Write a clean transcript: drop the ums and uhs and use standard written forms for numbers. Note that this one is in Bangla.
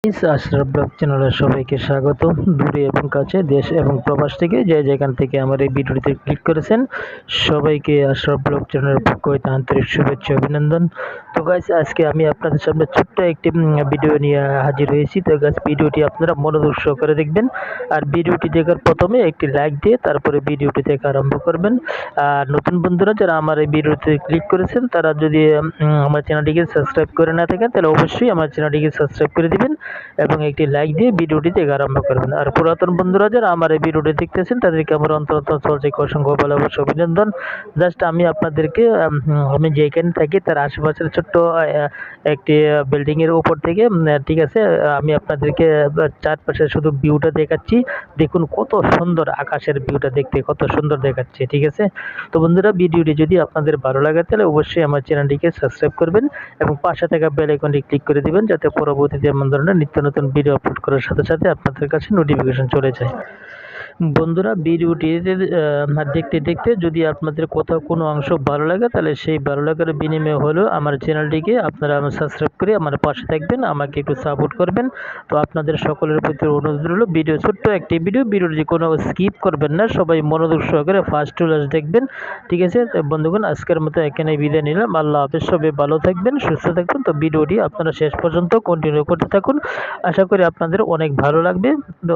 আশরাফ ব্লগ চ্যানেলের সবাইকে স্বাগত। দূরে এবং কাছে, দেশ এবং প্রবাস থেকে যে যেখান থেকে আমার এই ভিডিওটিতে ক্লিক করেছেন সবাইকে আশরাফ ব্লগ চ্যানেলের পক্ষ হইতে আন্তরিক শুভেচ্ছা অভিনন্দন। তো গাইস, আজকে আমি আপনাদের সামনে ছোট্ট একটি ভিডিও নিয়ে হাজির হয়েছি। তো গাইস, ভিডিওটি আপনারা মনোযোগ সহকারে দেখবেন, আর ভিডিওটি দেখার প্রথমে একটি লাইক দিয়ে তারপরে ভিডিওটি দেখা আরম্ভ করবেন। আর নতুন বন্ধুরা যারা আমার এই ভিডিওতে ক্লিক করেছেন তারা যদি আমার চ্যানেলটিকে সাবস্ক্রাইব করে না থাকেন তাহলে অবশ্যই আমার চ্যানেলটিকে সাবস্ক্রাইব করে দিবেন এবং একটি লাইক দিয়ে ভিডিওটি দেখা আরম্ভ করবেন। আর পুরাতন বন্ধুরা যারা আমার এই ভিডিওটি দেখতেছেন তাদেরকে আমার অন্তর থেকে অসংখ্য ভালোবাসা অভিনন্দন। জাস্ট আমি আপনাদেরকে আমি যেখানে থাকি তার আশেপাশের ছোট্ট একটি বিল্ডিং এর উপর থেকে ঠিক আছে, আমি আপনাদেরকে চারপাশে শুধু ভিউটা দেখাচ্ছি। দেখুন কত সুন্দর আকাশের ভিউটা, দেখতে কত সুন্দর দেখাচ্ছে। ঠিক আছে, তো বন্ধুরা, ভিডিওটি যদি আপনাদের ভালো লাগে তাহলে অবশ্যই আমার চ্যানেলটিকে সাবস্ক্রাইব করবেন এবং পাশে থাকা বেল আইকনটি ক্লিক করে দিবেন, যাতে পরবর্তীতে এমন ধরনের নিত্য নতুন ভিডিও আপলোড করার সাথে সাথে আপনাদের কাছে নোটিফিকেশন চলে যায়। বন্ধুরা, ভিডিওটি দেখতে দেখতে যদি আপনাদের কোথাও কোনো অংশ ভালো লাগে তাহলে সেই ভালো লাগার বিনিময়ে হলেও আমার চ্যানেলটিকে আপনারা সাবস্ক্রাইব করে আমার পাশে থাকবেন, আমাকে একটু সাপোর্ট করবেন। তো আপনাদের সকলের প্রতি অনুরোধ রইল, ছোট্ট একটি ভিডিওটি কোনো স্কিপ করবেন না, সবাই মনোযোগ সহকারে ফার্স্ট টু লাস্ট দেখবেন। ঠিক আছে বন্ধুগণ, আজকের মতো এখানে বিদায় নিলাম। আল্লাহ হাফেজ, সবাই ভালো থাকবেন, সুস্থ থাকবেন। তো ভিডিওটি আপনারা শেষ পর্যন্ত কন্টিনিউ করতে থাকুন, আশা করি আপনাদের অনেক ভালো লাগবে। তো